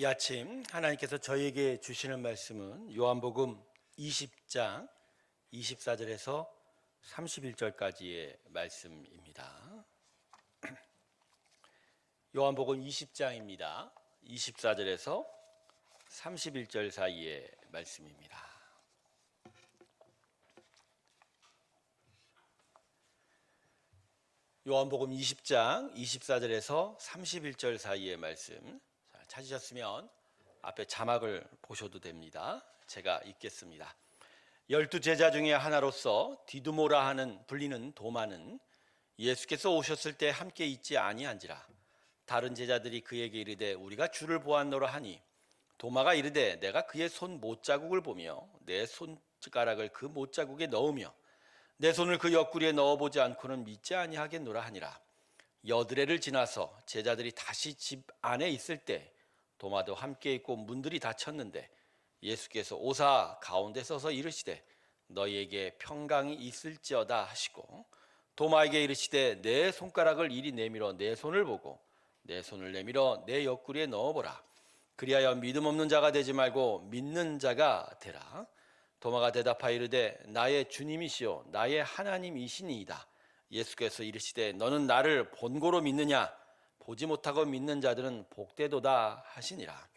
이 아침 하나님께서 저희에게 주시는 말씀은 요한복음 20장 24절에서 31절까지의 말씀입니다. 요한복음 20장입니다. 24절에서 31절 사이의 말씀입니다. 요한복음 20장 24절에서 31절 사이의 말씀 찾으셨으면 앞에 자막을 보셔도 됩니다. 제가 읽겠습니다. 12 제자 중에 하나로서 디두모라 하는 불리는 도마는 예수께서 오셨을 때 함께 있지 아니한지라. 다른 제자들이 그에게 이르되 우리가 주를 보았노라 하니 도마가 이르되 내가 그의 손 못자국을 보며 내 손가락을 그 못자국에 넣으며 내 손을 그 옆구리에 넣어보지 않고는 믿지 아니하겠노라 하니라. 여드레를 지나서 제자들이 다시 집 안에 있을 때 도마도 함께 있고 문들이 닫혔는데 예수께서 오사 가운데 서서 이르시되 너희에게 평강이 있을지어다 하시고 도마에게 이르시되 내 손가락을 이리 내밀어 내 손을 보고 내 손을 내밀어 내 옆구리에 넣어보라. 그리하여 믿음 없는 자가 되지 말고 믿는 자가 되라. 도마가 대답하여 이르되 나의 주님이시요 나의 하나님이시니이다. 예수께서 이르시되 너는 나를 본고로 믿느냐? 보지 못하고 믿는 자들은 복되도다 하시니라.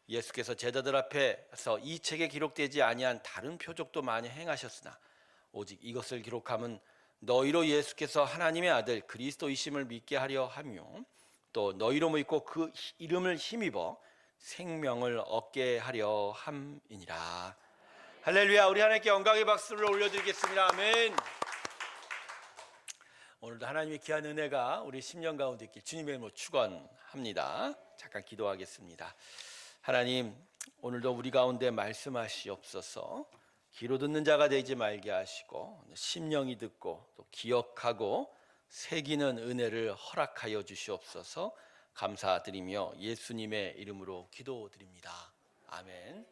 예수께서 제자들 앞에서 이 책에 기록되지 아니한 다른 표적도 많이 행하셨으나 오직 이것을 기록함은 너희로 예수께서 하나님의 아들 그리스도이심을 믿게 하려 하며 또 너희로 믿고 그 이름을 힘입어 생명을 얻게 하려 함이니라. 할렐루야. 우리 하나님께 영광의 박수를 올려드리겠습니다. 아멘. 오늘도 하나님의 귀한 은혜가 우리 심령 가운데 있길 주님의 이름으로 축원합니다. 잠깐 기도하겠습니다. 하나님, 오늘도 우리 가운데 말씀하시옵소서. 귀로 듣는 자가 되지 말게 하시고 심령이 듣고 또 기억하고 새기는 은혜를 허락하여 주시옵소서. 감사드리며 예수님의 이름으로 기도드립니다. 아멘.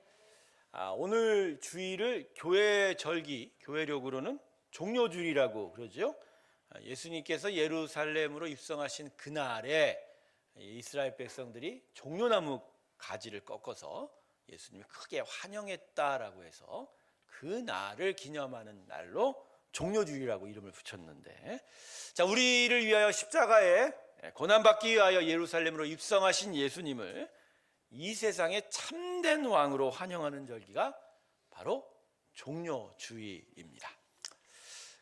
오늘 주일을 교회 절기, 교회력으로는 종료주일이라고 그러죠. 예수님께서 예루살렘으로 입성하신 그날에 이스라엘 백성들이 종려나무 가지를 꺾어서 예수님이 크게 환영했다라고 해서 그 날을 기념하는 날로 종려주일이라고 이름을 붙였는데, 자, 우리를 위하여 십자가에 고난받기 위하여 예루살렘으로 입성하신 예수님을 이 세상의 참된 왕으로 환영하는 절기가 바로 종려주일입니다.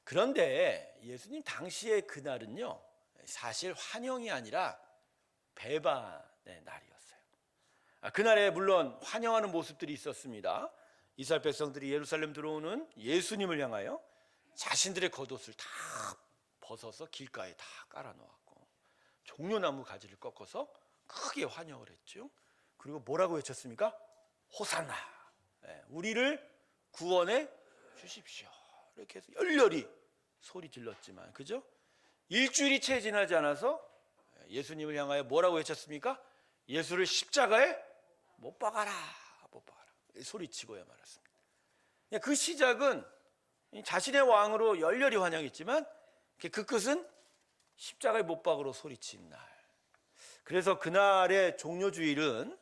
그런데 예수님 당시의 그날은요, 사실 환영이 아니라 배반의 날이었어요. 그날에 물론 환영하는 모습들이 있었습니다. 이스라엘 백성들이 예루살렘 들어오는 예수님을 향하여 자신들의 겉옷을 다 벗어서 길가에 다 깔아놓았고 종려나무 가지를 꺾어서 크게 환영을 했죠. 그리고 뭐라고 외쳤습니까? 호산나, 우리를 구원해 주십시오. 이렇게 해서 열렬히 소리 질렀지만, 그죠? 일주일이 채 지나지 않아서 예수님을 향하여 뭐라고 외쳤습니까? 예수를 십자가에 못 박아라, 못 박아라. 소리치고야 말았습니다. 그 시작은 자신의 왕으로 열렬히 환영했지만 그 끝은 십자가에 못 박으러 소리친 날. 그래서 그날의 종려주일은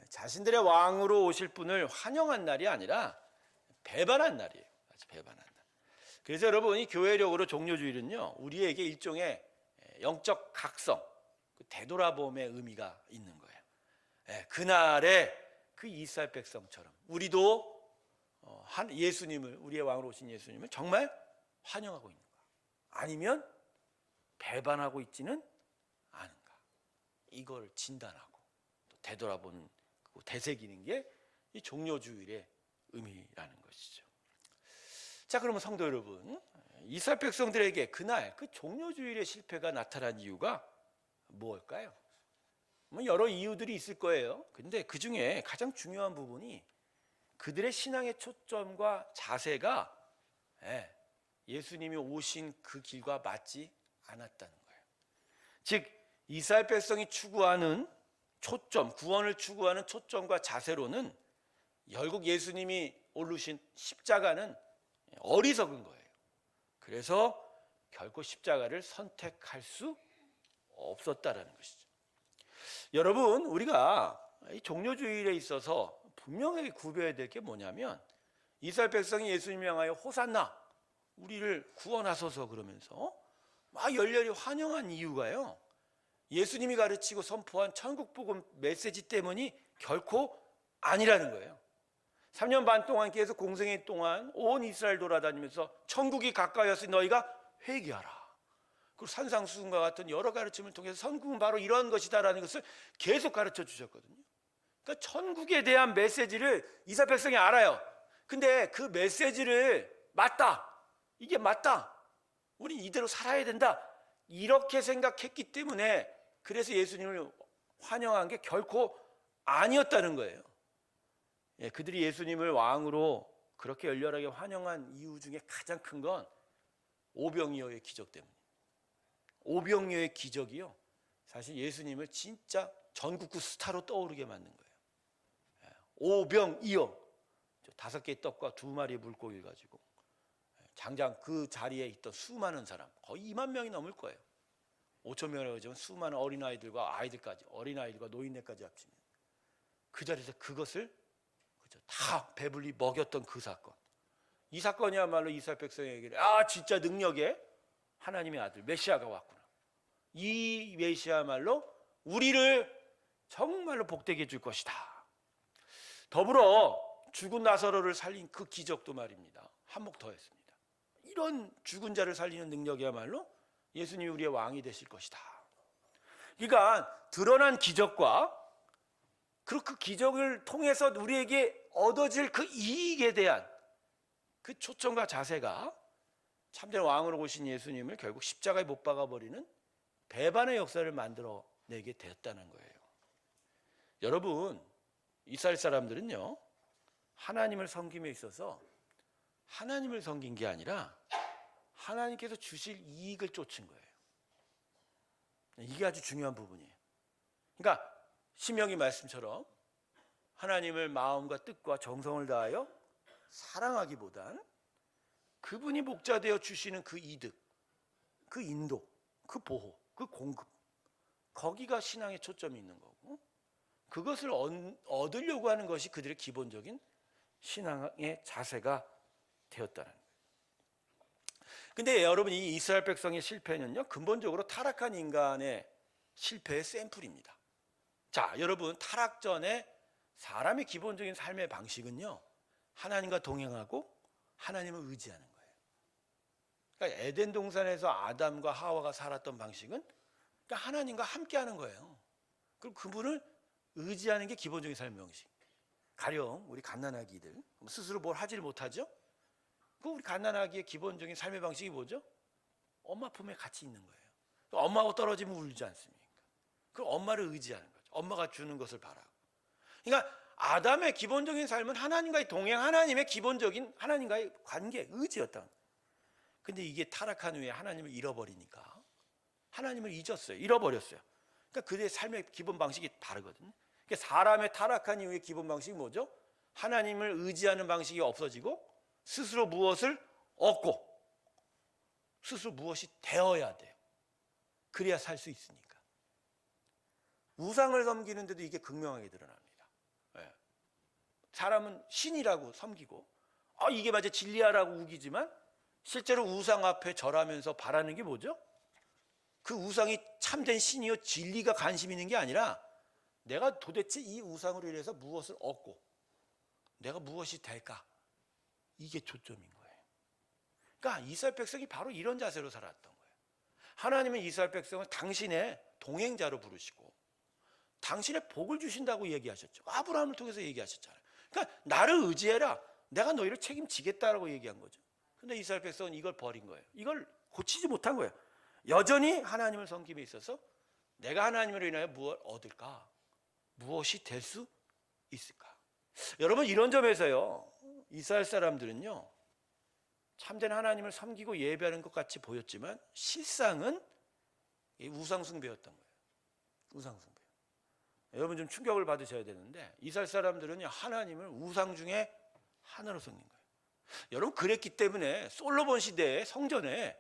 자신들의 왕으로 오실 분을 환영한 날이 아니라 배반한 날이에요. 배반한 날. 그래서 여러분, 이 교회력으로 종려주일은요, 우리에게 일종의 영적 각성, 되돌아봄의 의미가 있는 거예요. 그날에 그 이스라엘 백성처럼 우리도 예수님을, 우리의 왕으로 오신 예수님을 정말 환영하고 있는가, 아니면 배반하고 있지는 않은가, 이걸 진단하고 또 되돌아보는, 되새기는 게 이 종려주일의 의미라는 것이죠. 자, 그러면 성도 여러분, 이스라엘 백성들에게 그날 그 종려주일의 실패가 나타난 이유가 무엇일까요? 여러 이유들이 있을 거예요. 근데 그 중에 가장 중요한 부분이 그들의 신앙의 초점과 자세가 예수님이 오신 그 길과 맞지 않았다는 거예요. 즉, 이스라엘 백성이 추구하는 초점, 구원을 추구하는 초점과 자세로는 결국 예수님이 오르신 십자가는 어리석은 거예요. 그래서 결코 십자가를 선택할 수 없었다라는 것이죠. 여러분, 우리가 이 종료주일에 있어서 분명하게 구별해야 될 게 뭐냐면 이스라엘 백성이 예수님을 향하여 호산나 우리를 구원하소서 그러면서 막 열렬히 환영한 이유가요, 예수님이 가르치고 선포한 천국복음 메시지 때문이 결코 아니라는 거예요. 3년 반 동안 계속 공생애 동안 온 이스라엘 돌아다니면서 천국이 가까이 왔으니 너희가 회개하라. 그리고 산상수훈과 같은 여러 가르침을 통해서 천국은 바로 이런 것이다라는 것을 계속 가르쳐 주셨거든요. 그러니까 천국에 대한 메시지를 이스라엘 백성이 알아요. 근데 그 메시지를 맞다, 이게 맞다, 우리 이대로 살아야 된다, 이렇게 생각했기 때문에 그래서 예수님을 환영한 게 결코 아니었다는 거예요. 그들이 예수님을 왕으로 그렇게 열렬하게 환영한 이유 중에 가장 큰 건 오병이어의 기적 때문입니다. 오병이어의 기적이요, 사실 예수님을 진짜 전국구 스타로 떠오르게 만든 거예요. 오병이어, 5개의 떡과 2마리의 물고기를 가지고 장장 그 자리에 있던 수많은 사람, 거의 2만 명이 넘을 거예요. 5천 명이라고 하지만 수많은 어린아이들과 아이들까지, 어린아이들과 노인네까지 합치면 그 자리에서 그것을 다 배불리 먹였던 그 사건, 이 사건이야말로 이스라엘 백성에게 진짜 능력의 하나님의 아들 메시아가 왔구나, 이 메시아야말로 우리를 정말로 복되게 해줄 것이다. 더불어 죽은 나사로를 살린 그 기적도 말입니다, 한몫 더했습니다. 이런 죽은 자를 살리는 능력이야말로 예수님이 우리의 왕이 되실 것이다. 그러니까 드러난 기적과 그리고 그 기적을 통해서 우리에게 얻어질 그 이익에 대한 그 초점과 자세가 참된 왕으로 오신 예수님을 결국 십자가에 못 박아버리는 배반의 역사를 만들어내게 되었다는 거예요. 여러분, 이스라엘 사람들은요, 하나님을 섬김에 있어서 하나님을 섬긴 게 아니라 하나님께서 주실 이익을 쫓은 거예요. 이게 아주 중요한 부분이에요. 그러니까 신명기 말씀처럼 하나님을 마음과 뜻과 정성을 다하여 사랑하기보단 그분이 목자되어 주시는 그 이득, 그 인도, 그 보호, 그 공급, 거기가 신앙의 초점이 있는 거고, 그것을 얻으려고 하는 것이 그들의 기본적인 신앙의 자세가 되었다는 거예요. 근데 여러분, 이 이스라엘 백성의 실패는요, 근본적으로 타락한 인간의 실패의 샘플입니다. 자, 여러분, 타락 전에 사람의 기본적인 삶의 방식은요, 하나님과 동행하고 하나님을 의지하는 거예요. 그러니까 에덴 동산에서 아담과 하와가 살았던 방식은 그러니까 하나님과 함께하는 거예요. 그리고 그분을 의지하는 게 기본적인 삶의 방식. 가령 우리 갓난아기들 스스로 뭘 하지를 못하죠? 그 우리 갓난아기의 기본적인 삶의 방식이 뭐죠? 엄마 품에 같이 있는 거예요. 엄마하고 떨어지면 울지 않습니까? 그 엄마를 의지하는 거죠. 엄마가 주는 것을 바라고. 그러니까 아담의 기본적인 삶은 하나님과의 동행, 하나님의 기본적인 하나님과의 관계, 의지였다. 근데 이게 타락한 후에 하나님을 잃어버리니까 하나님을 잊었어요. 잃어버렸어요. 그러니까 그들의 삶의 기본 방식이 다르거든요. 그러니까 사람의 타락한 이후의 기본 방식이 뭐죠? 하나님을 의지하는 방식이 없어지고 스스로 무엇을 얻고 스스로 무엇이 되어야 돼요. 그래야 살 수 있으니까. 우상을 섬기는데도 이게 극명하게 드러납니다. 사람은 신이라고 섬기고 이게 맞아 진리야라고 우기지만 실제로 우상 앞에 절하면서 바라는 게 뭐죠? 그 우상이 참된 신이요 진리가 관심 있는 게 아니라 내가 도대체 이 우상으로 인해서 무엇을 얻고 내가 무엇이 될까? 이게 초점인 거예요. 그러니까 이스라엘 백성이 바로 이런 자세로 살았던 거예요. 하나님은 이스라엘 백성을 당신의 동행자로 부르시고 당신의 복을 주신다고 얘기하셨죠. 아브라함을 통해서 얘기하셨잖아요. 그러니까 나를 의지해라, 내가 너희를 책임지겠다라고 얘기한 거죠. 근데 이스라엘 백성은 이걸 버린 거예요. 이걸 고치지 못한 거예요. 여전히 하나님을 섬김에 있어서 내가 하나님으로 인하여 무엇을 얻을까? 무엇이 될 수 있을까? 여러분, 이런 점에서요, 이스라엘 사람들은요, 참된 하나님을 섬기고 예배하는 것 같이 보였지만 실상은 우상숭배였던 거예요. 우상숭배. 여러분 좀 충격을 받으셔야 되는데 이스라엘 사람들은요, 하나님을 우상 중에 하나로 섬긴 거예요. 여러분, 그랬기 때문에 솔로몬 시대의 성전에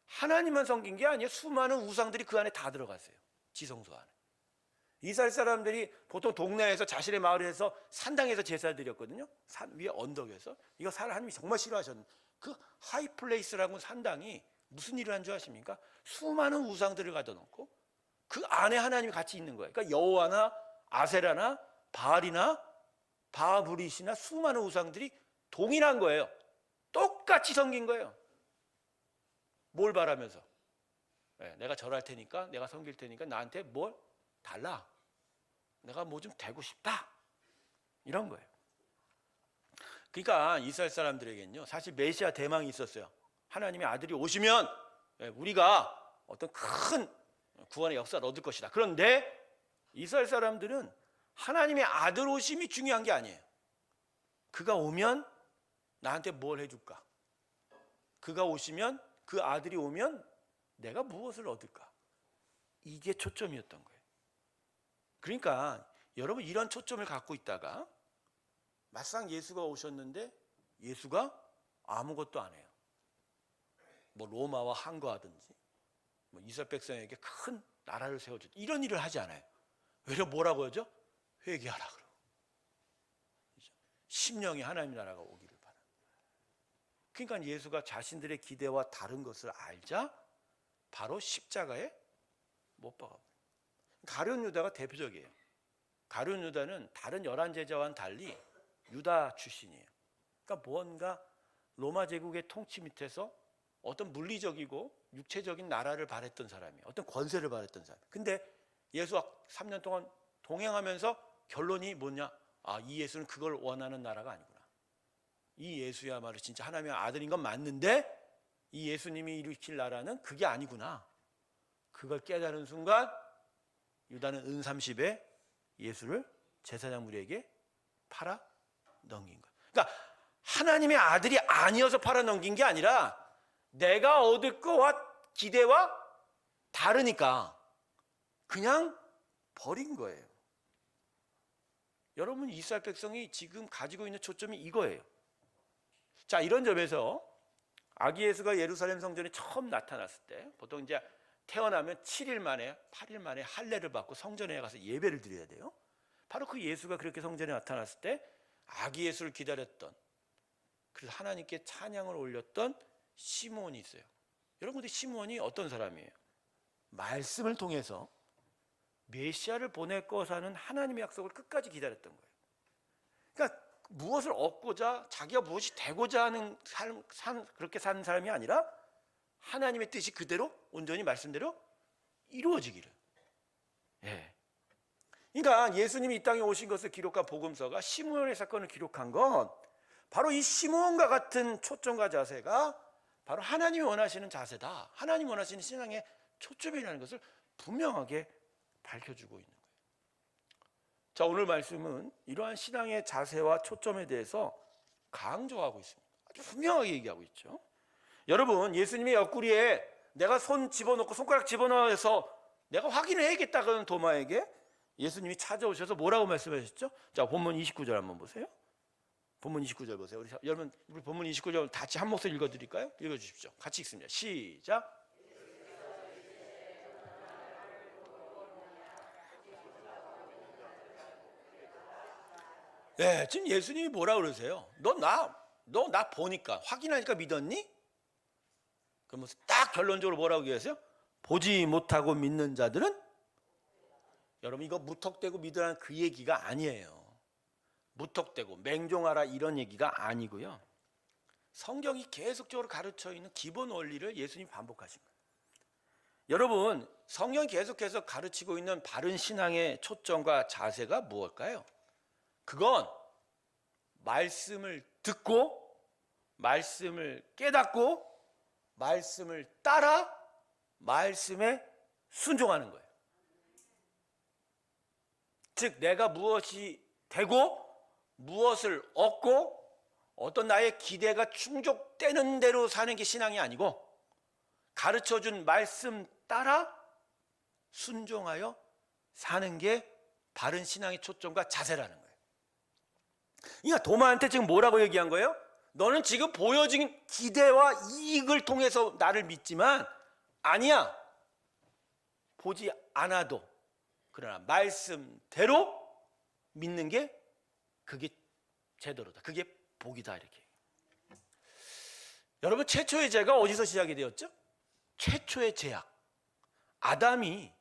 하나님만 섬긴 게 아니에요. 수많은 우상들이 그 안에 다 들어갔어요. 지성소 안에. 이스라엘 사람들이 보통 동네에서 자신의 마을에서 산당에서 제사를 드렸거든요. 산 위에 언덕에서. 이거 하나님이 정말 싫어하셨는데 그 하이플레이스라고 산당이 무슨 일을 한 줄 아십니까? 수많은 우상들을 가둬놓고 그 안에 하나님이 같이 있는 거예요. 그러니까 여호와나 아세라나 바알이나 바브릿이나 수많은 우상들이 동일한 거예요. 똑같이 섬긴 거예요. 뭘 바라면서? 내가 절할 테니까, 내가 섬길 테니까 나한테 뭘 달라. 내가 뭐 좀 되고 싶다. 이런 거예요. 그러니까 이스라엘 사람들에게는요, 사실 메시아 대망이 있었어요. 하나님의 아들이 오시면 우리가 어떤 큰 구원의 역사를 얻을 것이다. 그런데 이스라엘 사람들은 하나님의 아들 오심이 중요한 게 아니에요. 그가 오면 나한테 뭘 해줄까? 그가 오시면, 그 아들이 오면 내가 무엇을 얻을까? 이게 초점이었던 거예요. 그러니까 여러분 이런 초점을 갖고 있다가 막상 예수가 오셨는데 예수가 아무것도 안 해요. 뭐 로마와 항거하든지 뭐 이스라엘 백성에게 큰 나라를 세워줘 이런 일을 하지 않아요. 왜냐면 뭐라고 하죠? 회개하라 그러고 심령이 하나님의 나라가 오기를 바라는. 그러니까 예수가 자신들의 기대와 다른 것을 알자 바로 십자가에 못 박아버려요. 가룟 유다가 대표적이에요. 가룟 유다는 다른 11제자와는 달리 유다 출신이에요. 그러니까 뭔가 로마 제국의 통치 밑에서 어떤 물리적이고 육체적인 나라를 바랬던 사람이에요. 어떤 권세를 바랬던 사람. 근데 예수와 3년 동안 동행하면서 결론이 뭐냐? 아, 이 예수는 그걸 원하는 나라가 아니구나. 이 예수야말로 진짜 하나님의 아들인 건 맞는데 이 예수님이 일으킬 나라는 그게 아니구나. 그걸 깨달은 순간 유다는 은30에 예수를 제사장 무리에게 팔아 넘긴 거예요. 그러니까 하나님의 아들이 아니어서 팔아 넘긴 게 아니라 내가 얻을 거와 기대와 다르니까 그냥 버린 거예요. 여러분 이스라엘 백성이 지금 가지고 있는 초점이 이거예요. 자, 이런 점에서 아기 예수가 예루살렘 성전에 처음 나타났을 때 보통 이제 태어나면 7일 만에 8일 만에 할례를 받고 성전에 가서 예배를 드려야 돼요. 바로 그 예수가 그렇게 성전에 나타났을 때 아기 예수를 기다렸던, 그래서 하나님께 찬양을 올렸던 시므온이 있어요. 여러분 근데 시므온이 어떤 사람이에요? 말씀을 통해서 메시아를 보낼 것하는 하나님의 약속을 끝까지 기다렸던 거예요. 그러니까 무엇을 얻고자 자기가 무엇이 되고자 하는 그렇게 사는 사람이 아니라 하나님의 뜻이 그대로 온전히 말씀대로 이루어지기를. 그러니까 예수님이 이 땅에 오신 것을 기록한 복음서가 시므온의 사건을 기록한 건 바로 이 시므온과 같은 초점과 자세가 바로 하나님이 원하시는 자세다. 하나님이 원하시는 신앙의 초점이라는 것을 분명하게 밝혀주고 있는 거예요. 자, 오늘 말씀은 이러한 신앙의 자세와 초점에 대해서 강조하고 있습니다. 아주 분명하게 얘기하고 있죠. 여러분 예수님의 옆구리에 내가 손 집어넣고 손가락 집어넣어서 내가 확인을 해야겠다는 도마에게 예수님이 찾아오셔서 뭐라고 말씀하셨죠? 자, 본문 29절 한번 보세요. 본문 29절 보세요. 여러분 우리 본문 29절 같이 한 목소리 읽어드릴까요? 읽어주십시오. 같이 읽습니다. 시작. 네, 지금 예수님이 뭐라 그러세요? 너 나 보니까 확인하니까 믿었니? 그러면 딱 결론적으로 뭐라고 얘기하세요? 보지 못하고 믿는 자들은? 여러분 이거 무턱대고 믿으라는 그 얘기가 아니에요. 무턱대고 맹종하라 이런 얘기가 아니고요. 성경이 계속적으로 가르쳐 있는 기본 원리를 예수님이 반복하신 거예요. 여러분 성경이 계속해서 가르치고 있는 바른 신앙의 초점과 자세가 무엇일까요? 그건 말씀을 듣고 말씀을 깨닫고 말씀을 따라 말씀에 순종하는 거예요. 즉 내가 무엇이 되고 무엇을 얻고 어떤 나의 기대가 충족되는 대로 사는 게 신앙이 아니고 가르쳐준 말씀 따라 순종하여 사는 게 바른 신앙의 초점과 자세라는 거예요. 그러니까 도마한테 지금 뭐라고 얘기한 거예요? 너는 지금 보여진 기대와 이익을 통해서 나를 믿지만 아니야. 보지 않아도 그러나 말씀대로 믿는 게 그게 제대로다. 그게 복이다. 이렇게. 여러분, 최초의 죄가 어디서 시작이 되었죠? 최초의 죄악. 아담이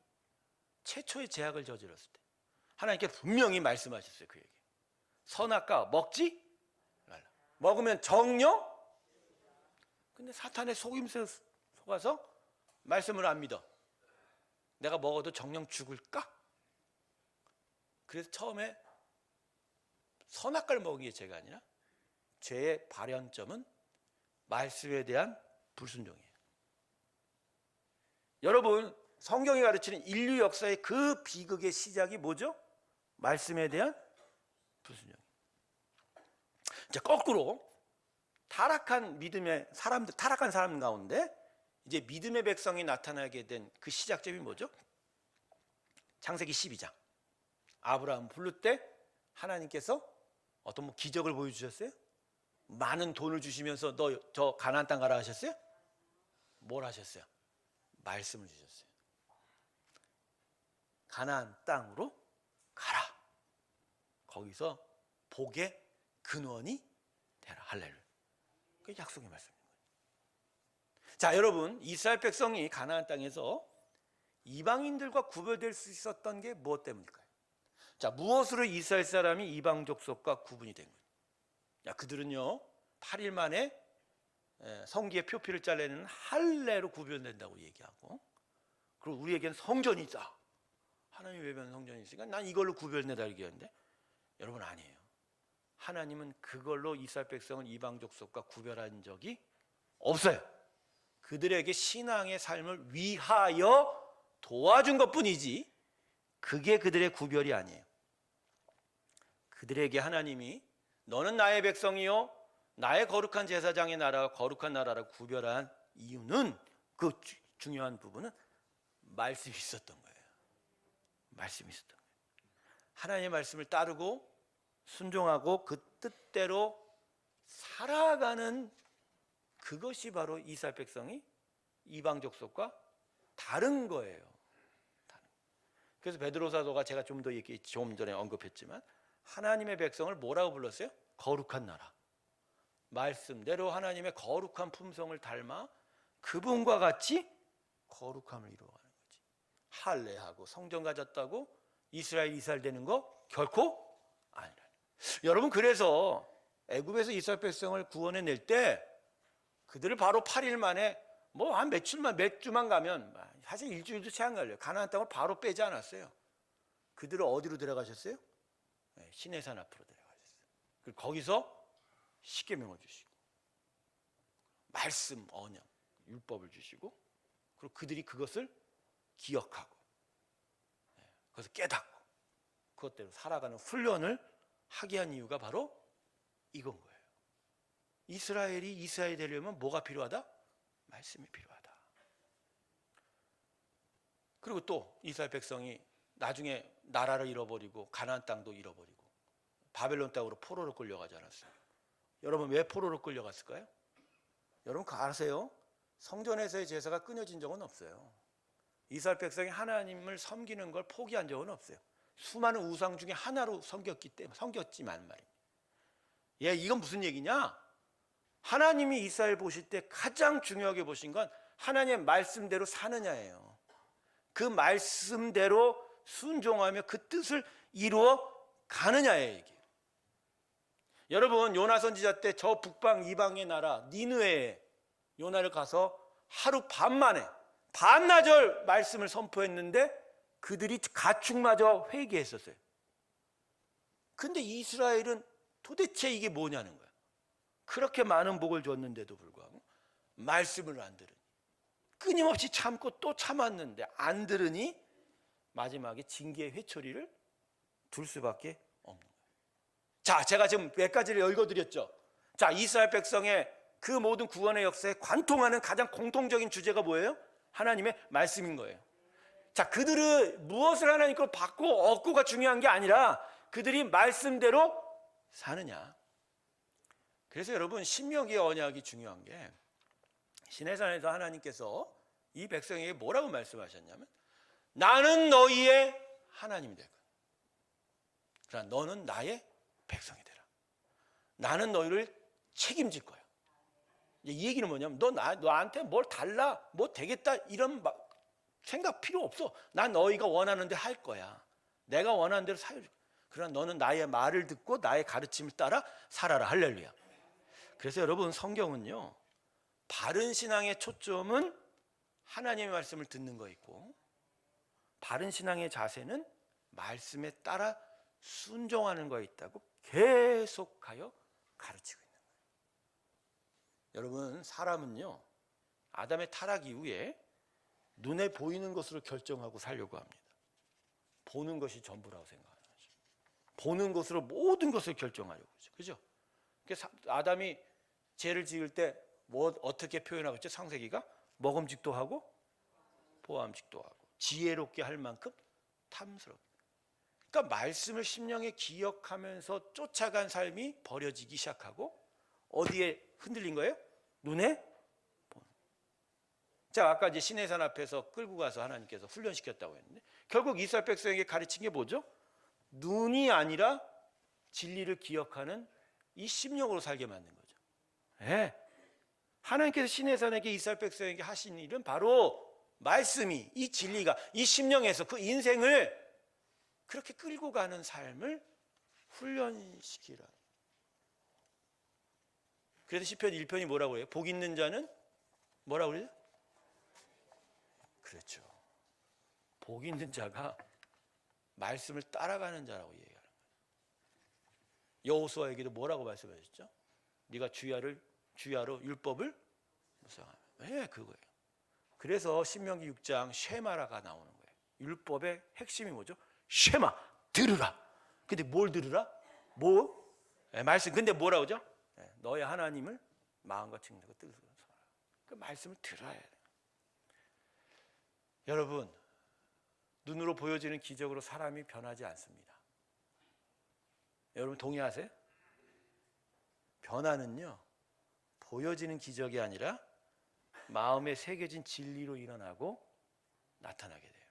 최초의 죄악을 저질렀을 때 하나님께 분명히 말씀하셨어요. 그에게 선악과 먹지 말라. 먹으면 정령. 근데 사탄의 속임수에 속아서 말씀을 안 믿어. 내가 먹어도 정령 죽을까? 그래서 처음에 선악과를 먹은 게 죄가 아니라 죄의 발현점은 말씀에 대한 불순종이에요. 여러분, 성경이 가르치는 인류 역사의 그 비극의 시작이 뭐죠? 말씀에 대한 불순종. 이제 거꾸로 타락한 믿음의 사람들, 타락한 사람 가운데 이제 믿음의 백성이 나타나게 된 그 시작점이 뭐죠? 창세기 12장. 아브라함 부를 때 하나님께서 어떤 뭐 기적을 보여주셨어요? 많은 돈을 주시면서 너 저 가나안 땅 가라 하셨어요? 뭘 하셨어요? 말씀을 주셨어요. 가나안 땅으로 가라. 거기서 복의 근원이 되라. 할렐루야. 그게 약속의 말씀인 거예요. 자, 여러분, 이스라엘 백성이 가나안 땅에서 이방인들과 구별될 수 있었던 게 무엇 때문일까요? 자, 무엇으로 이스라엘 사람이 이방 족속과 구분이 된 거예요? 야, 그들은요 8일 만에 성기의 표피를 잘라내는 할례로 구별된다고 얘기하고, 그리고 우리에겐 성전이 있다. 하나님 외면 성전이 있으니까 난 이걸로 구별된다 얘기하는데, 여러분 아니에요. 하나님은 그걸로 이스라엘 백성을 이방 족속과 구별한 적이 없어요. 그들에게 신앙의 삶을 위하여 도와준 것뿐이지 그게 그들의 구별이 아니에요. 그들에게 하나님이 너는 나의 백성이요 나의 거룩한 제사장의 나라와 거룩한 나라라고 구별한 이유는, 그 중요한 부분은 말씀이 있었던 거예요. 말씀이 있었던 거예요. 하나님의 말씀을 따르고 순종하고 그 뜻대로 살아가는 그것이 바로 이스라엘 백성이 이방 족속과 다른 거예요. 그래서 베드로 사도가 제가 좀 전에 언급했지만 하나님의 백성을 뭐라고 불렀어요? 거룩한 나라. 말씀대로 하나님의 거룩한 품성을 닮아 그분과 같이 거룩함을 이루어가는 거지. 할례하고 성전 가졌다고 이스라엘 되는 거 결코 아니라. 여러분, 그래서 애굽에서 이스라엘 백성을 구원해 낼 때 그들을 바로 8일 만에 뭐 한 몇 주만 가면, 사실 일주일도 채 안 걸려요. 가나안 땅을 바로 빼지 않았어요. 그들을 어디로 데려가셨어요? 시내산 앞으로 데려가셨어요. 그리고 거기서 십계명을 주시고 말씀, 언약, 율법을 주시고, 그리고 그들이 그것을 기억하고 그것을 깨닫고 그것대로 살아가는 훈련을 하게 한 이유가 바로 이건 거예요. 이스라엘이 되려면 뭐가 필요하다? 말씀이 필요하다. 그리고 또 이스라엘 백성이 나중에 나라를 잃어버리고 가나안 땅도 잃어버리고 바벨론 땅으로 포로로 끌려가지 않았어요. 여러분, 왜 포로로 끌려갔을까요? 여러분 그거 아세요? 성전에서의 제사가 끊어진 적은 없어요. 이스라엘 백성이 하나님을 섬기는 걸 포기한 적은 없어요. 수많은 우상 중에 하나로 섬겼지만 말입니다. 이건 무슨 얘기냐? 하나님이 이스라엘 보실 때 가장 중요하게 보신 건 하나님의 말씀대로 사느냐예요. 그 말씀대로 순종하며 그 뜻을 이루어 가느냐예요. 이게. 여러분, 요나 선지자 때 저 북방 이방의 나라 니느웨에 요나를 가서 하루 밤 만에 반나절 말씀을 선포했는데 그들이 가축마저 회개했었어요. 근데 이스라엘은 도대체 이게 뭐냐는 거야. 그렇게 많은 복을 줬는데도 불구하고 말씀을 안 들으니, 끊임없이 참고 또 참았는데 안 들으니 마지막에 징계의 회초리를 둘 수밖에 없는 거예요. 자, 제가 지금 몇 가지를 읽어드렸죠. 자, 이스라엘 백성의 그 모든 구원의 역사에 관통하는 가장 공통적인 주제가 뭐예요? 하나님의 말씀인 거예요. 자, 그들은 무엇을 하나님 걸 받고 얻고가 중요한 게 아니라 그들이 말씀대로 사느냐. 그래서 여러분, 신명기의 언약이 중요한 게, 시내산에서 하나님께서 이 백성에게 뭐라고 말씀하셨냐면 나는 너희의 하나님이 될 거야. 그러나 너는 나의 백성이 되라. 나는 너희를 책임질 거야. 이 얘기는 뭐냐면 너한테 뭘 달라, 뭐 되겠다 이런 생각 필요 없어. 난 너희가 원하는 데 할 거야. 내가 원하는 대로 살려줄 거야. 그러나 너는 나의 말을 듣고 나의 가르침을 따라 살아라. 할렐루야. 그래서 여러분, 성경은요, 바른 신앙의 초점은 하나님의 말씀을 듣는 거 있고, 바른 신앙의 자세는 말씀에 따라 순종하는 거 있다고 계속하여 가르치고 있는 거예요. 여러분, 사람은요, 아담의 타락 이후에 눈에 보이는 것으로 결정하고 살려고 합니다. 보는 것이 전부라고 생각하는 거죠. 보는 것으로 모든 것을 결정하려고 그러죠. 그죠? 그래서 아담이 죄를 지을 때 뭐 어떻게 표현하고 있죠? 창세기가 먹음직도 하고 보암직도 하고 지혜롭게 할 만큼 탐스럽게. 그러니까 말씀을 심령에 기억하면서 쫓아간 삶이 버려지기 시작하고 어디에 흔들린 거예요? 눈에 보는. 자, 아까 이제 시내산 앞에서 끌고 가서 하나님께서 훈련시켰다고 했는데 결국 이스라엘 백성에게 가르친 게 뭐죠? 눈이 아니라 진리를 기억하는 이 심령으로 살게 만든 거죠. 네. 하나님께서 시내산에게 이스라엘 백성에게 하신 일은 바로 말씀이, 이 진리가 이 심령에서 그 인생을 그렇게 끌고 가는 삶을 훈련시키라. 그래서 시편 1편이 뭐라고 해요? 복 있는 자는 뭐라고 그래요? 그렇죠. 복 있는 자가 말씀을 따라가는 자라고 얘기하는 거예요. 여호수아에게도 뭐라고 말씀하셨죠? 네가 주야로 율법을 묵상하라. 네, 그거예요. 그래서 신명기 6장 쉐마라가 나오는 거예요. 율법의 핵심이 뭐죠? 쉐마, 들으라. 근데 뭘 들으라? 뭐? 네, 말씀. 근데 뭐라고 하죠? 네, 너의 하나님을 마음과 증거가 뜻으로 선하라. 그 말씀을 들어야 해요. 여러분, 눈으로 보여지는 기적으로 사람이 변하지 않습니다. 여러분 동의하세요? 변화는요, 보여지는 기적이 아니라 마음에 새겨진 진리로 일어나고 나타나게 돼요.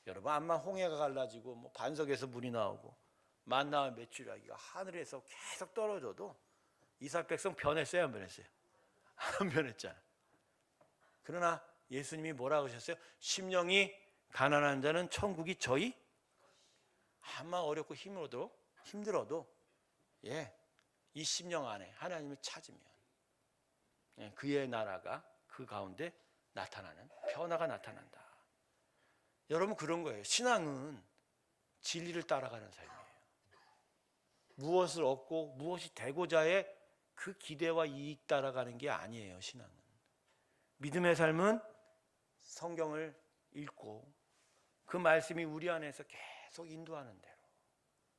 여러분, 암만 홍해가 갈라지고 뭐 반석에서 물이 나오고 만나와 메추라기가 하늘에서 계속 떨어져도 이스라엘 백성 변했어요, 안 변했어요? 안 변했잖아요. 그러나 예수님이 뭐라고 하셨어요? 심령이 가난한 자는 천국이 저희, 암만 어렵고 힘들어도 이 심령 안에 하나님을 찾으면 그의 나라가 그 가운데 나타나는 변화가 나타난다. 여러분, 그런 거예요. 신앙은 진리를 따라가는 삶이에요. 무엇을 얻고 무엇이 되고자의 그 기대와 이익 따라가는 게 아니에요. 신앙은 믿음의 삶은 성경을 읽고 그 말씀이 우리 안에서 계속 인도하는 대로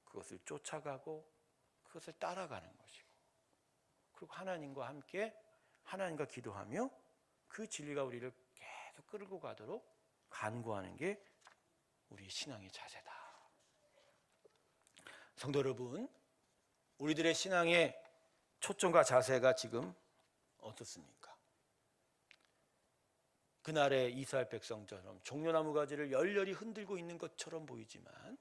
그것을 쫓아가고 그것을 따라가는 것이고, 그리고 하나님과 함께 하나님과 기도하며 그 진리가 우리를 계속 끌고 가도록 간구하는 게 우리 신앙의 자세다. 성도 여러분, 우리들의 신앙의 초점과 자세가 지금 어떻습니까? 그날의 이스라엘 백성처럼 종려나무 가지를 열렬히 흔들고 있는 것처럼 보이지만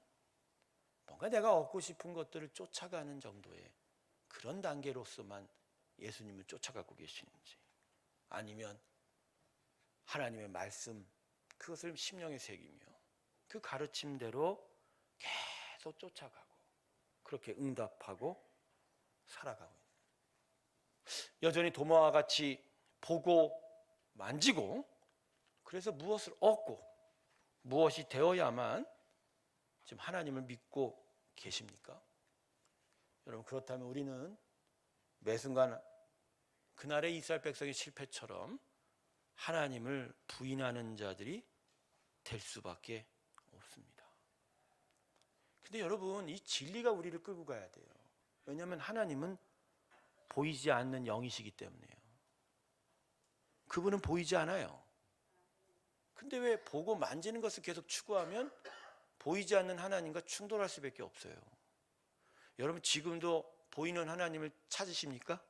뭔가 내가 얻고 싶은 것들을 쫓아가는 정도의 그런 단계로서만 예수님을 쫓아가고 계시는지, 아니면 하나님의 말씀 그것을 심령에 새기며 그 가르침대로 계속 쫓아가고 그렇게 응답하고 살아가고 있는, 여전히 도마와 같이 보고 만지고 그래서 무엇을 얻고 무엇이 되어야만 지금 하나님을 믿고 계십니까? 여러분, 그렇다면 우리는 매 순간 그날의 이스라엘 백성의 실패처럼 하나님을 부인하는 자들이 될 수밖에 없습니다. 근데 여러분, 이 진리가 우리를 끌고 가야 돼요. 왜냐하면 하나님은 보이지 않는 영이시기 때문에요. 그분은 보이지 않아요. 근데 왜 보고 만지는 것을 계속 추구하면 보이지 않는 하나님과 충돌할 수밖에 없어요. 여러분, 지금도 보이는 하나님을 찾으십니까?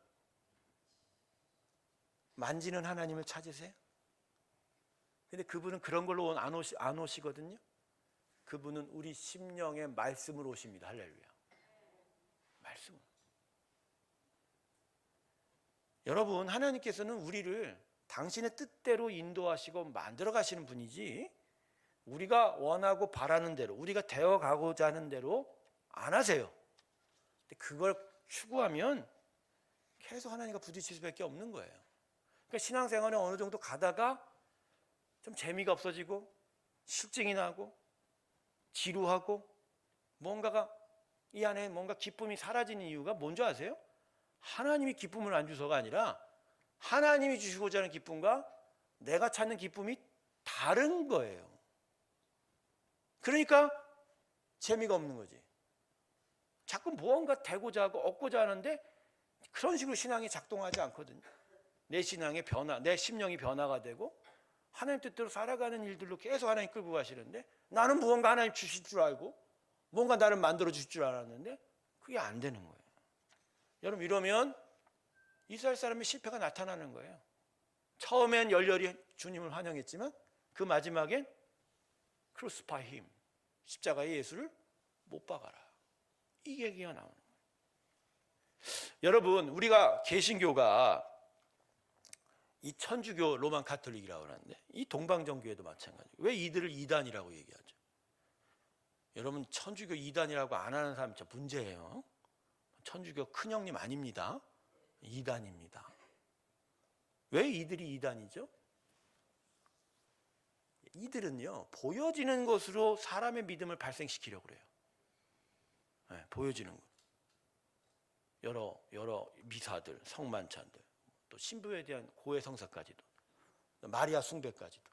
만지는 하나님을 찾으세요? 근데 그분은 그런 걸로 안 오시거든요. 그분은 우리 심령의 말씀으로 오십니다. 할렐루야. 말씀. 여러분, 하나님께서는 우리를 당신의 뜻대로 인도하시고 만들어 가시는 분이지 우리가 원하고 바라는 대로, 우리가 되어가고자 하는 대로 안 하세요. 근데 그걸 추구하면 계속 하나님과 부딪힐 수밖에 없는 거예요. 그러니까 신앙생활에 어느 정도 가다가 좀 재미가 없어지고 실증이 나고 지루하고 뭔가가 이 안에 뭔가 기쁨이 사라지는 이유가 뭔지 아세요? 하나님이 기쁨을 안 주서가 아니라 하나님이 주시고자 하는 기쁨과 내가 찾는 기쁨이 다른 거예요. 그러니까 재미가 없는 거지. 자꾸 무언가 되고자 하고 얻고자 하는데 그런 식으로 신앙이 작동하지 않거든요. 내 신앙의 변화, 내 심령이 변화가 되고 하나님 뜻대로 살아가는 일들로 계속 하나님 끌고 가시는데 나는 무언가 하나님 주실 줄 알고 뭔가 나를 만들어 주실 줄 알았는데 그게 안 되는 거예요. 여러분, 이러면 이스라엘 사람의 실패가 나타나는 거예요. 처음엔 열렬히 주님을 환영했지만 그 마지막엔 크루시파이 힘, 십자가의 예수를 못 박아라. 이 얘기가 나오는 거예요. 여러분, 우리가 개신교가 이 천주교 로만 카톨릭이라고 하는데 이 동방정교회도 마찬가지예요. 왜 이들을 이단이라고 얘기하죠? 여러분, 천주교 이단이라고 안 하는 사람 진짜 문제예요. 천주교 큰형님 아닙니다. 이단입니다. 왜 이들이 이단이죠? 이들은요, 보여지는 것으로 사람의 믿음을 발생시키려고 그래요. 네, 보여지는 것. 여러 미사들, 성만찬들, 또 신부에 대한 고해 성사까지도, 마리아 숭배까지도,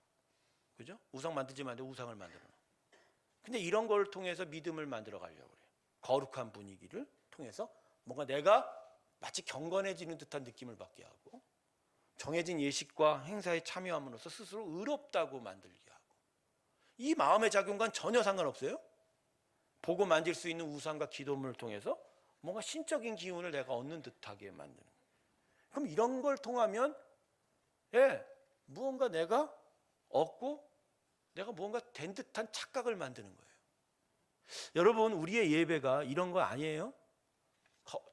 그죠? 우상 만들지 말고 우상을 만들어 놓아. 근데 이런 걸 통해서 믿음을 만들어 가려고 그래요. 거룩한 분위기를 통해서 뭔가 내가 마치 경건해지는 듯한 느낌을 받게 하고 정해진 예식과 행사에 참여함으로써 스스로 의롭다고 만들게 하고 이 마음의 작용과는 전혀 상관없어요. 보고 만질 수 있는 우상과 기도문을 통해서 뭔가 신적인 기운을 내가 얻는 듯하게 만드는 거예요. 그럼 이런 걸 통하면 무언가 내가 얻고 내가 무언가 된 듯한 착각을 만드는 거예요. 여러분, 우리의 예배가 이런 거 아니에요?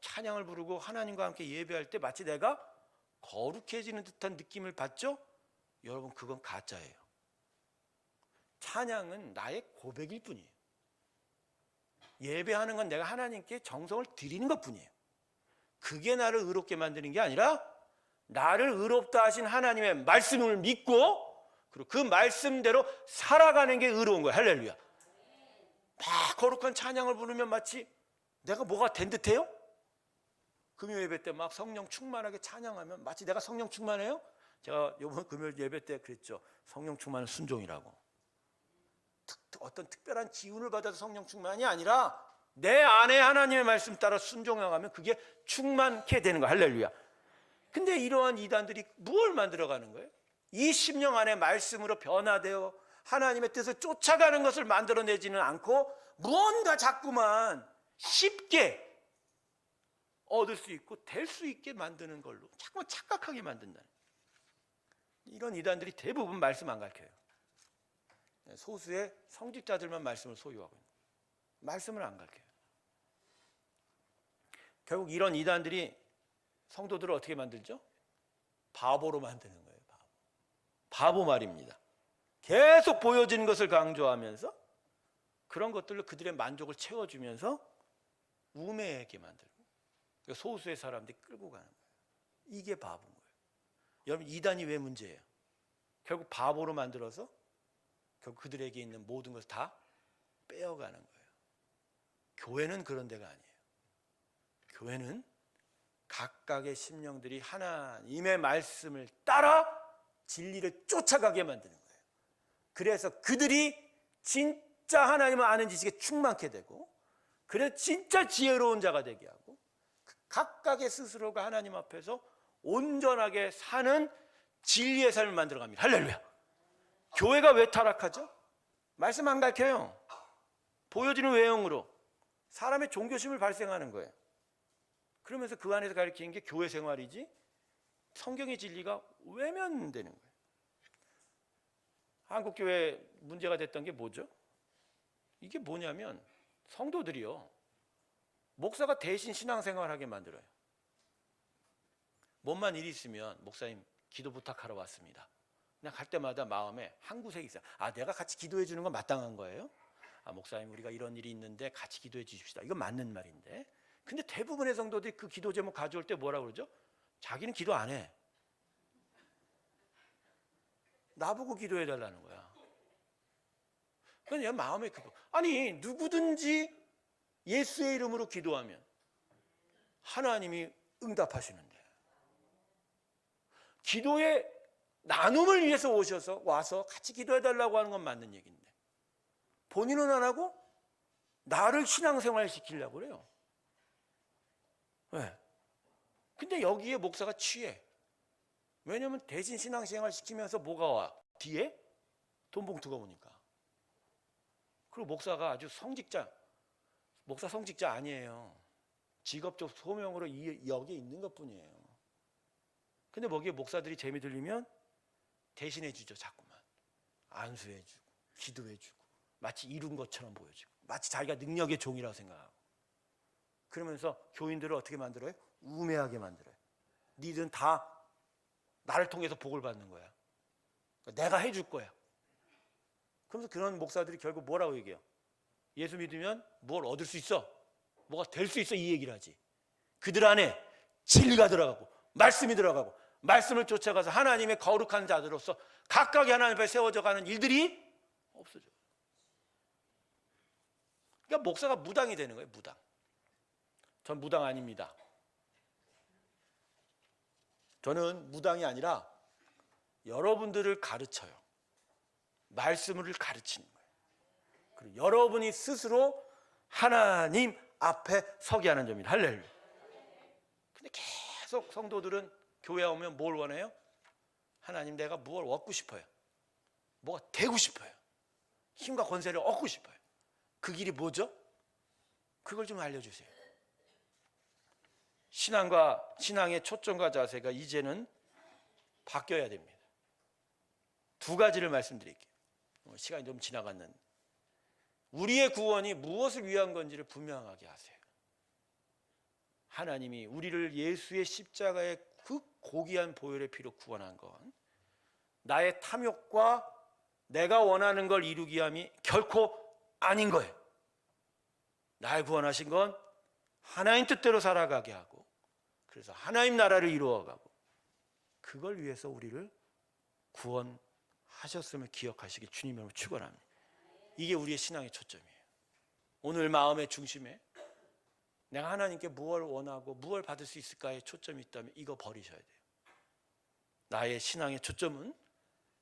찬양을 부르고 하나님과 함께 예배할 때 마치 내가 거룩해지는 듯한 느낌을 받죠? 여러분, 그건 가짜예요. 찬양은 나의 고백일 뿐이에요. 예배하는 건 내가 하나님께 정성을 드리는 것 뿐이에요. 그게 나를 의롭게 만드는 게 아니라 나를 의롭다 하신 하나님의 말씀을 믿고 그리고 그 말씀대로 살아가는 게 의로운 거예요. 할렐루야. 막 거룩한 찬양을 부르면 마치 내가 뭐가 된 듯해요? 금요 예배 때 막 성령 충만하게 찬양하면 마치 내가 성령 충만해요? 제가 이번 금요일 예배 때 그랬죠. 성령 충만은 순종이라고. 어떤 특별한 기운을 받아서 성령 충만이 아니라 내 안에 하나님의 말씀 따라 순종하면 그게 충만케 되는 거야. 할렐루야. 근데 이러한 이단들이 무엇을 만들어가는 거예요? 이 심령 안에 말씀으로 변화되어 하나님의 뜻을 쫓아가는 것을 만들어내지는 않고 무언가 자꾸만 쉽게 얻을 수 있고 될 수 있게 만드는 걸로 자꾸만 착각하게 만든다는 거예요. 이런 이단들이 대부분 말씀 안 가르쳐요. 소수의 성직자들만 말씀을 소유하고 있는 거예요. 말씀을 안 가르쳐요. 결국 이런 이단들이 성도들을 어떻게 만들죠? 바보로 만드는 거예요. 바보 말입니다. 계속 보여지는 것을 강조하면서 그런 것들로 그들의 만족을 채워주면서 우매하게 만들고 소수의 사람들이 끌고 가는 거예요. 이게 바보인 거예요. 여러분, 이단이 왜 문제예요? 결국 바보로 만들어서 결국 그들에게 있는 모든 것을 다 빼어가는 거예요. 교회는 그런 데가 아니에요. 교회는 각각의 심령들이 하나님의 말씀을 따라 진리를 쫓아가게 만드는 거예요. 그래서 그들이 진짜 하나님을 아는 지식에 충만케 되고 그래서 진짜 지혜로운 자가 되게 하고 각각의 스스로가 하나님 앞에서 온전하게 사는 진리의 삶을 만들어갑니다. 할렐루야. 교회가 왜 타락하죠? 말씀 안 가르쳐요. 보여지는 외형으로 사람의 종교심을 발생하는 거예요. 그러면서 그 안에서 가르치는 게 교회 생활이지 성경의 진리가 외면되는 거예요. 한국교회 문제가 됐던 게 뭐죠? 이게 뭐냐면 성도들이요, 목사가 대신 신앙생활하게 만들어요. 뭔만 일이 있으면 목사님 기도 부탁하러 왔습니다. 그냥 갈 때마다 마음에 한 구석이 있어요. 아, 내가 같이 기도해 주는 건 마땅한 거예요? 아, 목사님 우리가 이런 일이 있는데 같이 기도해 주십시다. 이건 맞는 말인데, 근데 대부분의 성도들이 그 기도 제목 가져올 때 뭐라고 그러죠? 자기는 기도 안 해. 나보고 기도해 달라는 거야. 그냥 마음에 아니, 누구든지 예수의 이름으로 기도하면 하나님이 응답하시는데, 기도의 나눔을 위해서 와서 같이 기도해 달라고 하는 건 맞는 얘기인데, 본인은 안 하고 나를 신앙생활 시키려고 그래요. 왜? 근데 여기에 목사가 취해. 왜냐면 대신 신앙생활 시키면서 뭐가 와? 뒤에 돈 봉투가 오니까. 그리고 목사가 아주 목사 성직자 아니에요. 직업적 소명으로 여기에 있는 것뿐이에요. 근데 거기에 목사들이 재미 들리면 대신해 주죠. 자꾸만 안수해 주고 기도해 주고 마치 이룬 것처럼 보여주고 마치 자기가 능력의 종이라고 생각하고, 그러면서 교인들을 어떻게 만들어요? 우매하게 만들어요. 니들은 다 나를 통해서 복을 받는 거야. 내가 해줄 거야. 그러면서 그런 목사들이 결국 뭐라고 얘기해요? 예수 믿으면 뭘 얻을 수 있어, 뭐가 될 수 있어, 이 얘기를 하지. 그들 안에 진리가 들어가고 말씀이 들어가고 말씀을 쫓아가서 하나님의 거룩한 자들로서 각각이 하나님 앞에 세워져 가는 일들이 없어져. 그러니까 목사가 무당이 되는 거예요. 무당. 전 무당 아닙니다. 저는 무당이 아니라 여러분들을 가르쳐요. 말씀을 가르치는 거예요. 그리고 여러분이 스스로 하나님 앞에 서게 하는 점입니다. 할렐루야. 근데 계속 성도들은 교회 오면 뭘 원해요? 하나님, 내가 무엇을 얻고 싶어요. 뭐가 되고 싶어요. 힘과 권세를 얻고 싶어요. 그 길이 뭐죠? 그걸 좀 알려주세요. 신앙의 초점과 자세가 이제는 바뀌어야 됩니다. 두 가지를 말씀드릴게요. 시간이 좀 지나갔는데, 우리의 구원이 무엇을 위한 건지를 분명하게 하세요. 하나님이 우리를 예수의 십자가의 그 고귀한 보혈의 피로 구원한 건 나의 탐욕과 내가 원하는 걸 이루기 위함이 결코 아닌 거예요. 날 구원하신 건 하나님 뜻대로 살아가게 하고, 그래서 하나님 나라를 이루어가고, 그걸 위해서 우리를 구원하셨음을 기억하시기 주님으로 축원합니다. 이게 우리의 신앙의 초점이에요. 오늘 마음의 중심에 내가 하나님께 무엇을 원하고 무엇을 받을 수 있을까에 초점이 있다면 이거 버리셔야 돼요. 나의 신앙의 초점은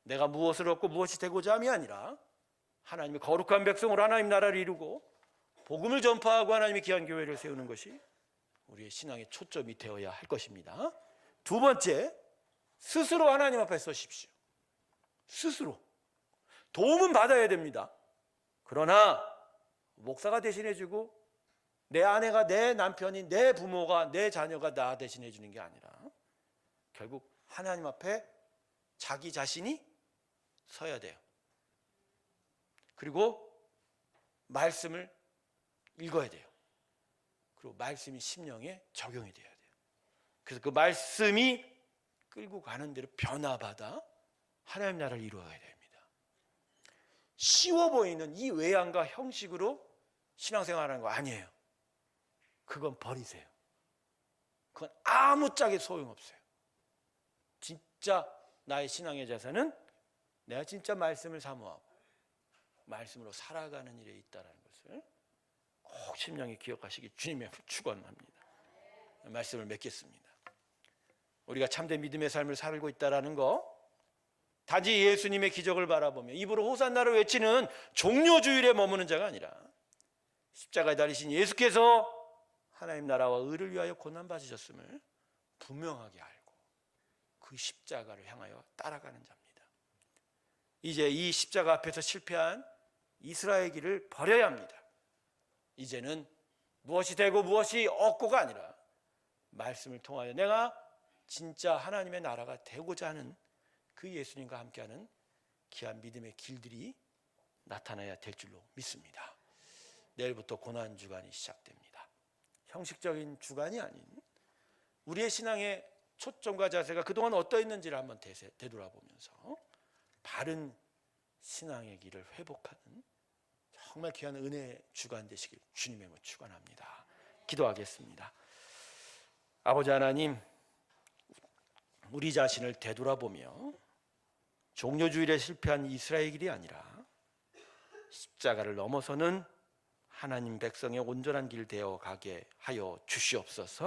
내가 무엇을 얻고 무엇이 되고자 함이 아니라 하나님의 거룩한 백성으로 하나님 나라를 이루고 복음을 전파하고 하나님의 귀한 교회를 세우는 것이 우리의 신앙의 초점이 되어야 할 것입니다. 두 번째, 스스로 하나님 앞에 서십시오. 스스로. 도움은 받아야 됩니다. 그러나 목사가 대신해주고 내 아내가, 내 남편이, 내 부모가, 내 자녀가 나 대신해 주는 게 아니라 결국 하나님 앞에 자기 자신이 서야 돼요. 그리고 말씀을 읽어야 돼요. 그리고 말씀이 심령에 적용이 돼야 돼요. 그래서 그 말씀이 끌고 가는 대로 변화받아 하나님 나라를 이루어가야 됩니다. 쉬워 보이는 이 외양과 형식으로 신앙생활하는 거 아니에요. 그건 버리세요. 그건 아무짝에 소용없어요. 진짜 나의 신앙의 자산은 내가 진짜 말씀을 사모하고 말씀으로 살아가는 일에 있다는 것을 꼭 심령에 기억하시기 주님의 축원합니다. 말씀을 맺겠습니다. 우리가 참된 믿음의 삶을 살고 있다는 거, 단지 예수님의 기적을 바라보며 입으로 호산나를 외치는 종료주일에 머무는 자가 아니라 십자가에 달리신 예수께서 하나님 나라와 의를 위하여 고난받으셨음을 분명하게 알고 그 십자가를 향하여 따라가는 자입니다. 이제 이 십자가 앞에서 실패한 이스라엘 길을 버려야 합니다. 이제는 무엇이 되고 무엇이 없고가 아니라 말씀을 통하여 내가 진짜 하나님의 나라가 되고자 하는 그 예수님과 함께하는 귀한 믿음의 길들이 나타나야 될 줄로 믿습니다. 내일부터 고난 주간이 시작됩니다. 형식적인 주간이 아닌 우리의 신앙의 초점과 자세가 그동안 어떠했는지를 한번 되돌아보면서 바른 신앙의 길을 회복하는 정말 귀한 은혜의 주간 되시길 주님의 이름으로 축원합니다. 기도하겠습니다. 아버지 하나님, 우리 자신을 되돌아보며 종료주일에 실패한 이스라엘 길이 아니라 십자가를 넘어서는 하나님 백성의 온전한 길 되어 가게 하여 주시옵소서.